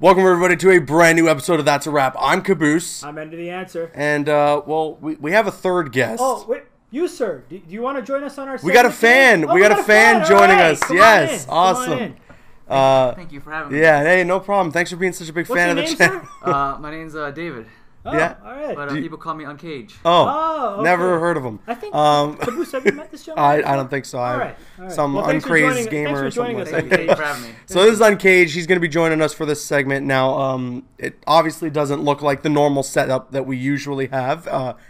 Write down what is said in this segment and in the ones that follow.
Welcome everybody to a brand new episode of That's a Wrap. I'm Caboose. I'm End of the Answer. And, well, we have a third guest. Oh, wait. You, sir. Do you want to join us on our We got a fan. Oh, we got a fan joining us. Come yes. on Awesome. Thank you for having me. Yeah, hey, no problem. Thanks for being such a big What's fan your of the name, channel. My name's David. Oh, Yeah. all right. But people call me Uncaged. Oh, okay. never heard of him. I think, Caboose, have you met this gentleman? I don't think so. All right. Some Well, thanks for uncrazed joining- gamer or thanks for joining something us, like Thank you that. for having me. So this is Uncaged. He's going to be joining us for this segment. Now, it obviously doesn't look like the normal setup that we usually have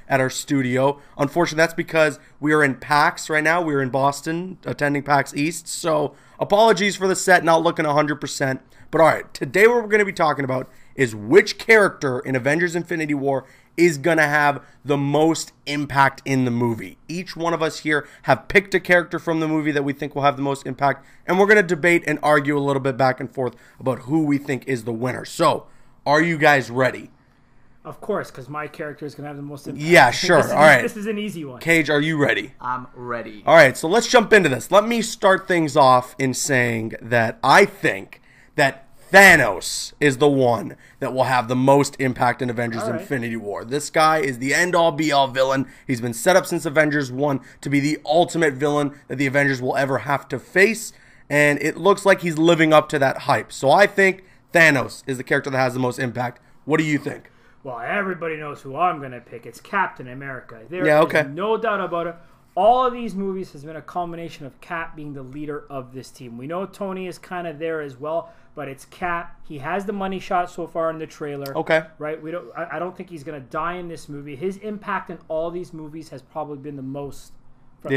at our studio. Unfortunately, that's because we are in PAX right now. We're in Boston attending PAX East. So apologies for the set not looking 100%. But all right, today what we're going to be talking about is which character in Avengers Infinity War is going to have the most impact in the movie. Each one of us here have picked a character from the movie that we think will have the most impact, and we're going to debate and argue a little bit back and forth about who we think is the winner. So, are you guys ready? Of course, because my character is going to have the most impact. Yeah, sure. All right. This is an easy one. Cage, are you ready? I'm ready. All right, so let's jump into this. Let me start things off in saying that I think that Thanos is the one that will have the most impact in Avengers All right. Infinity War. This guy is the end-all, be-all villain. He's been set up since Avengers 1 to be the ultimate villain that the Avengers will ever have to face, and it looks like he's living up to that hype. So I think Thanos is the character that has the most impact. What do you think? Well, everybody knows who I'm going to pick. It's Captain America. There Yeah, okay. is no doubt about it. All of these movies has been a culmination of Cap being the leader of this team. We know Tony is kind of there as well, but it's Cap. He has the money shot so far in the trailer. Okay. Right? I don't think he's going to die in this movie. His impact in all these movies has probably been the most from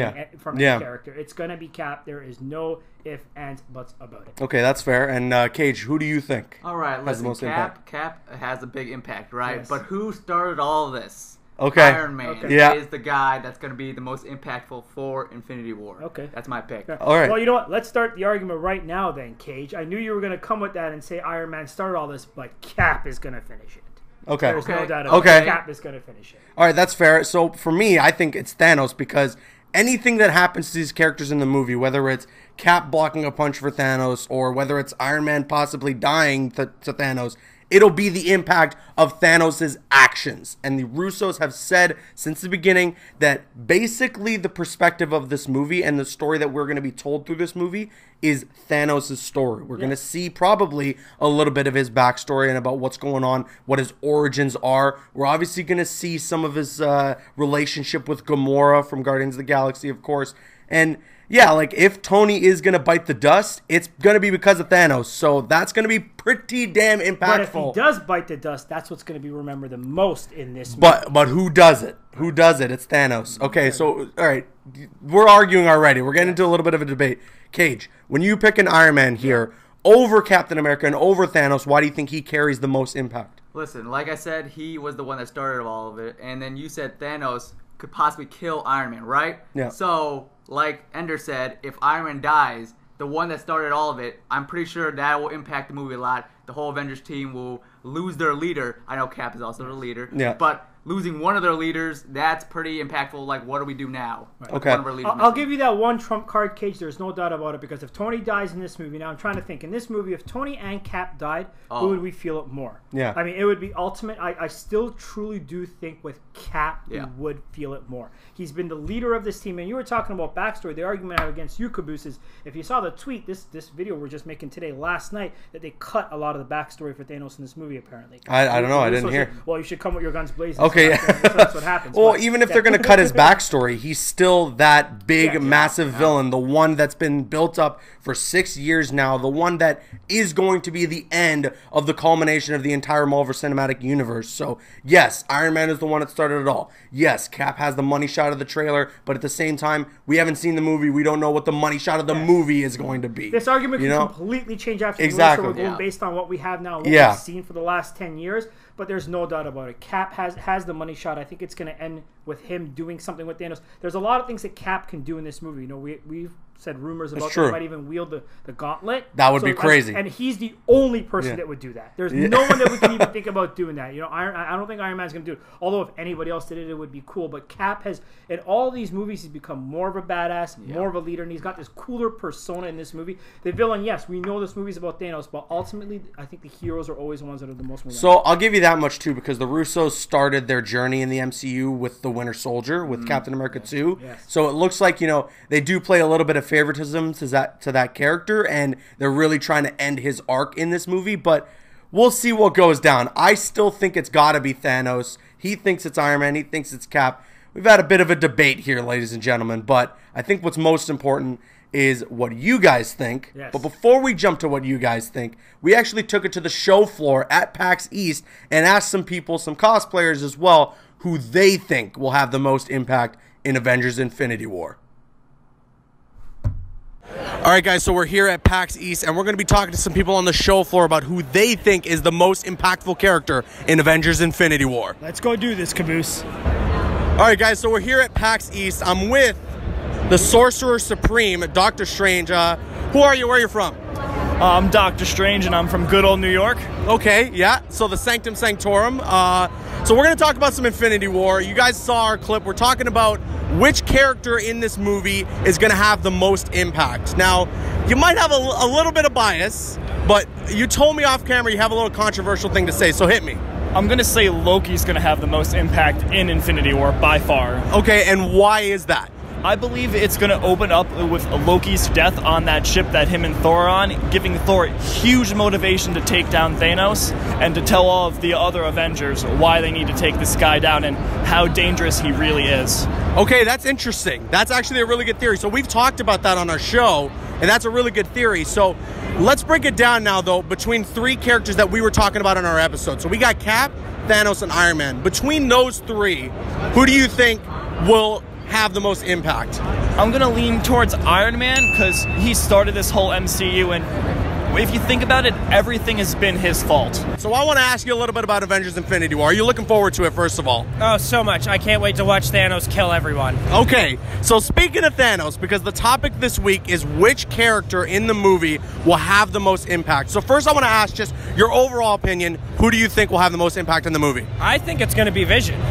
his character. It's going to be Cap. There is no ifs, ands, buts about it. Okay, that's fair. And Cage, who do you think All right, has the listen, most impact? Cap has a big impact, right? Yes. But who started all of this? Okay. Iron Man Yeah. is the guy that's going to be the most impactful for Infinity War. Okay. That's my pick. All right. Well, you know what? Let's start the argument right now then, Cage. I knew you were going to come with that and say Iron Man started all this, but Cap is going to finish it. Okay. There's no Okay. doubt about Okay. it. Cap is going to finish it. All right, that's fair. So for me, I think it's Thanos because anything that happens to these characters in the movie, whether it's Cap blocking a punch for Thanos or whether it's Iron Man possibly dying to Thanos, it'll be the impact of Thanos' actions. And the Russos have said since the beginning that basically the perspective of this movie and the story that we're going to be told through this movie is Thanos' story. We're going to see probably a little bit of his backstory and about what's going on, what his origins are. We're obviously going to see some of his relationship with Gamora from Guardians of the Galaxy, of course. And yeah, like if Tony is going to bite the dust, it's going to be because of Thanos. So that's going to be pretty damn impactful. But if he does bite the dust, that's what's going to be remembered the most in this movie. But who does it? Who does it? It's Thanos. Okay, so all right, we're arguing already. We're getting into a little bit of a debate. Cage, when you pick an Iron Man here over Captain America and over Thanos, why do you think he carries the most impact? Listen, like I said, he was the one that started all of it. And then you said Thanos could possibly kill Iron Man, right? Yeah. So, like Ender said, if Iron Man dies, the one that started all of it, I'm pretty sure that will impact the movie a lot. The whole Avengers team will lose their leader. I know Cap is also the leader. Yeah. But losing one of their leaders, that's pretty impactful. Like, what do we do now? Right. Okay. One of our leaders I'll missing. give you that one trump card, Cage. There's no doubt about it, because if Tony dies in this movie, now I'm trying to think, in this movie, if Tony and Cap died, who would we feel it more? Yeah. I mean, it would be ultimate. I still truly do think with Cap, we would feel it more. He's been the leader of this team, and you were talking about backstory. The argument I have against you, Caboose, is if you saw the tweet, this video we're just making today, last night, that they cut a lot of the backstory for Thanos in this movie, apparently. I don't know. I didn't hear. Well, you should come with your guns blazing. Okay. So that's what happens. Well, But, even if yeah. they're going to cut his backstory, he's still that big, massive villain, the one that's been built up for 6 years now, the one that is going to be the end of the culmination of the entire Marvel Cinematic Universe. So, yes, Iron Man is the one that started it all. Yes, Cap has the money shot of the trailer, but at the same time, we haven't seen the movie. We don't know what the money shot of the movie is going to be. This argument you can know? completely change after Exactly. the movie, so we're going based on what we have now, and what we've seen for the last 10 years. But there's no doubt about it. Cap has the money shot. I think it's going to end with him doing something with Thanos. There's a lot of things that Cap can do in this movie. You know, we've said rumors about that he might even wield the gauntlet. That would be crazy. And he's the only person that would do that. There's no one that we can even think about doing that. You know, I don't think Iron Man's going to do it. Although if anybody else did it, it would be cool. But Cap has, in all these movies, he's become more of a badass, more of a leader, and he's got this cooler persona in this movie. The villain, yes, we know this movie's about Thanos, but ultimately, I think the heroes are always the ones that are the most memorable. So I'll give you that much too, because the Russos started their journey in the MCU with the Winter Soldier, with Captain America 2. Yes. So it looks like, you know, they do play a little bit of favoritism to that character, and they're really trying to end his arc in this movie. But we'll see what goes down. I still think it's got to be Thanos. He thinks it's Iron Man. He thinks it's Cap. We've had a bit of a debate here, ladies and gentlemen, but I think what's most important is what you guys think. Yes. But before we jump to what you guys think, we actually took it to the show floor at PAX East and asked some people, some cosplayers as well, who they think will have the most impact in Avengers Infinity War. All right, guys, so we're here at PAX East, and we're going to be talking to some people on the show floor about who they think is the most impactful character in Avengers Infinity War. Let's go do this, Caboose. All right, guys, so we're here at PAX East. I'm with the Sorcerer Supreme, Doctor Strange. Who are you? Where are you from? I'm Doctor Strange, and I'm from good old New York. Okay, yeah, so the Sanctum Sanctorum. So we're going to talk about some Infinity War. You guys saw our clip. We're talking about which character in this movie is going to have the most impact. Now, you might have a little bit of bias, but you told me off camera you have a little controversial thing to say, so hit me. I'm going to say Loki's going to have the most impact in Infinity War by far. Okay, and why is that? I believe it's going to open up with Loki's death on that ship that him and Thor are on, giving Thor huge motivation to take down Thanos and to tell all of the other Avengers why they need to take this guy down and how dangerous he really is. Okay, that's interesting. That's actually a really good theory. So we've talked about that on our show, and that's a really good theory. So let's break it down now, though, between three characters that we were talking about in our episode. So we got Cap, Thanos, and Iron Man. Between those three, who do you think will have the most impact? I'm going to lean towards Iron Man because he started this whole MCU, and if you think about it, everything has been his fault. So I want to ask you a little bit about Avengers Infinity War. Are you looking forward to it, first of all? Oh, so much. I can't wait to watch Thanos kill everyone. Okay, so speaking of Thanos, because the topic this week is which character in the movie will have the most impact. So first I want to ask just your overall opinion. Who do you think will have the most impact in the movie? I think it's going to be Vision.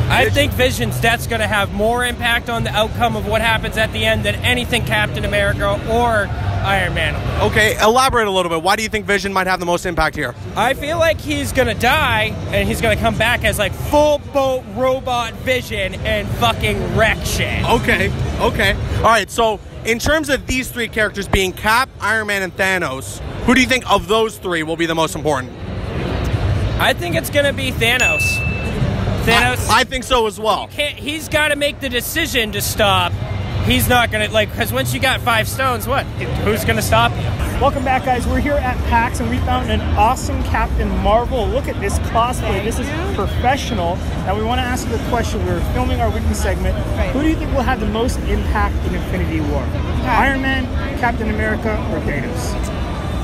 I think Vision's death's going to have more impact on the outcome of what happens at the end than anything Captain America or Iron Man. Okay, elaborate a little bit. Why do you think Vision might have the most impact here? I feel like he's going to die, and he's going to come back as like full-boat robot Vision and fucking wreck shit. Okay. All right, so in terms of these three characters being Cap, Iron Man, and Thanos, who do you think of those three will be the most important? I think it's going to be Thanos. I think so as well. He's got to make the decision to stop. He's not going to, because once you got 5 stones, what? Who's going to stop you? Welcome back, guys. We're here at PAX, and we found an awesome Captain Marvel. Look at this cosplay. This is professional. Now, we want to ask you the question. We're filming our weekly segment. Who do you think will have the most impact in Infinity War? Iron Man, Captain America, or Thanos?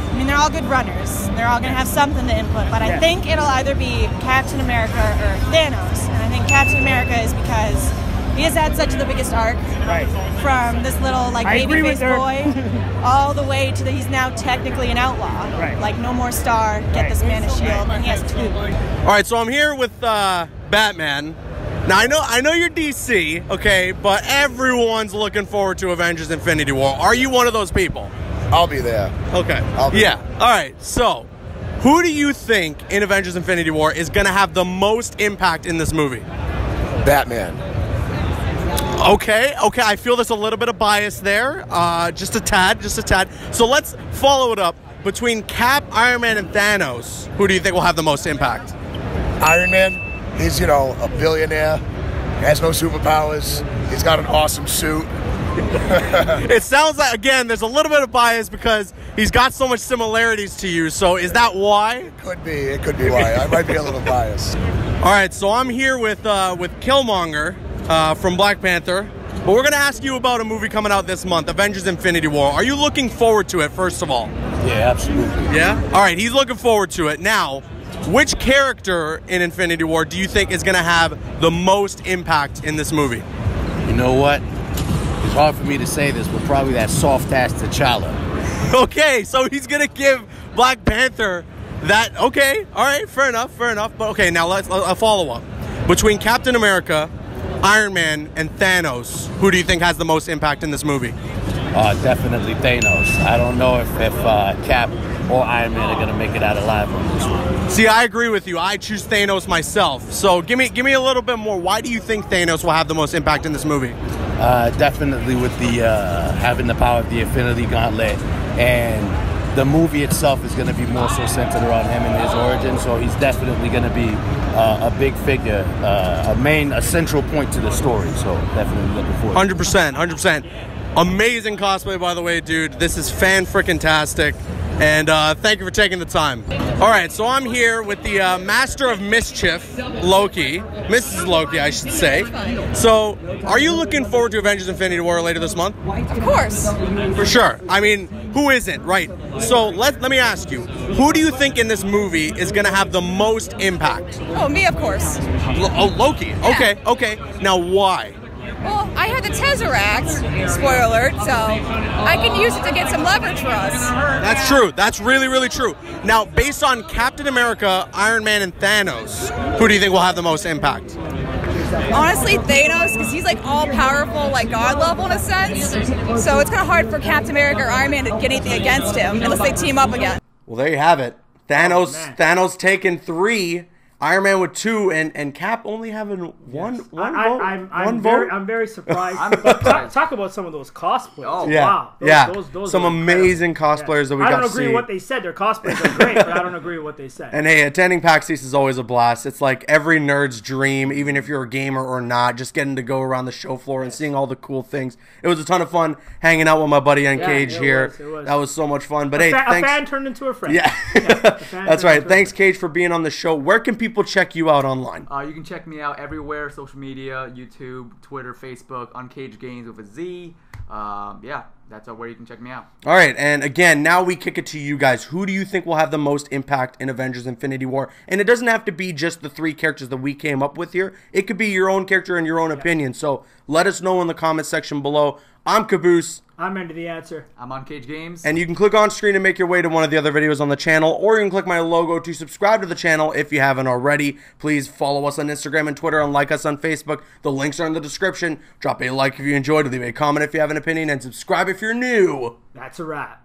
I mean, they're all good runners. They're all going to have something to input, but I think it'll either be Captain America or Thanos. And I think Captain America is because he has had such the biggest arc from this little baby-faced boy all the way to he's now technically an outlaw. Like, no more star, get this man a shield, and he has 2. All right, so I'm here with Batman. Now, I know you're DC, okay, but everyone's looking forward to Avengers Infinity War. Are you one of those people? I'll be there. Okay. I'll be there. All right. So, who do you think in Avengers Infinity War is going to have the most impact in this movie? Batman. Okay. I feel there's a little bit of bias there. Just a tad. So let's follow it up. Between Cap, Iron Man, and Thanos, who do you think will have the most impact? Iron Man. He's, a billionaire. Has no superpowers. He's got an awesome suit. It sounds like, again, there's a little bit of bias because he's got so much similarities to you. So is that why? It could be why. I might be a little biased. All right, so I'm here with Killmonger from Black Panther. But we're going to ask you about a movie coming out this month, Avengers Infinity War. Are you looking forward to it, first of all? Yeah, absolutely. Yeah? All right, he's looking forward to it. Now, which character in Infinity War do you think is going to have the most impact in this movie? You know what? It's hard for me to say this, but probably that soft-ass T'Challa. Okay, so he's going to give Black Panther that... Okay, all right, fair enough. But okay, now let's a follow-up. Between Captain America, Iron Man, and Thanos, who do you think has the most impact in this movie? Definitely Thanos. I don't know if Cap or Iron Man are going to make it out alive on this one. See, I agree with you. I choose Thanos myself. So give me a little bit more. Why do you think Thanos will have the most impact in this movie? Definitely with the having the power of the Infinity Gauntlet, and the movie itself is going to be more so centered around him and his origin. So he's definitely going to be a big figure, a central point to the story. So definitely looking forward. 100%. Amazing cosplay, by the way, dude. This is fan-frickin-tastic. And thank you for taking the time. All right, so I'm here with the Master of Mischief, Loki. Mrs. Loki, I should say. So, are you looking forward to Avengers Infinity War later this month? Of course. For sure. I mean, who isn't, right? So, let me ask you, who do you think in this movie is going to have the most impact? Oh, me, of course. Loki. Yeah. Okay. Now, why? Well, I have the Tesseract, spoiler alert, so I can use it to get some leverage for us. That's true. That's really, really true. Now, based on Captain America, Iron Man, and Thanos, who do you think will have the most impact? Honestly, Thanos, because he's like all-powerful, like God level in a sense. So it's kind of hard for Captain America or Iron Man to get anything against him unless they team up again. Well, there you have it. Thanos taking 3. Iron Man with 2, and Cap only having one vote. I'm very surprised. Talk about some of those cosplays. Oh, wow. Those some amazing cosplayers that we got to see. I don't agree with what they said. Their cosplays are great, but I don't agree with what they said. And hey, attending PAX East is always a blast. It's like every nerd's dream, even if you're a gamer or not, just getting to go around the show floor and seeing all the cool things. It was a ton of fun hanging out with my buddy Cage here. It was. That was so much fun. But thanks. A fan turned into a friend. Yeah, that's right. Thanks, Cage, for being on the show. Where can people check you out online? You can check me out everywhere: social media, YouTube, Twitter, Facebook, Uncaged Games with a Z. Yeah, that's where you can check me out. All right, and again, now we kick it to you guys. Who do you think will have the most impact in Avengers Infinity War? And it doesn't have to be just the 3 characters that we came up with here. It could be your own character and your own opinion. So let us know in the comment section below. I'm Caboose. I'm into the answer. I'm on Cage Games. And you can click on screen to make your way to one of the other videos on the channel, or you can click my logo to subscribe to the channel if you haven't already. Please follow us on Instagram and Twitter and like us on Facebook. The links are in the description. Drop a like if you enjoyed, leave a comment if you have an opinion, and subscribe if you're new. That's a wrap.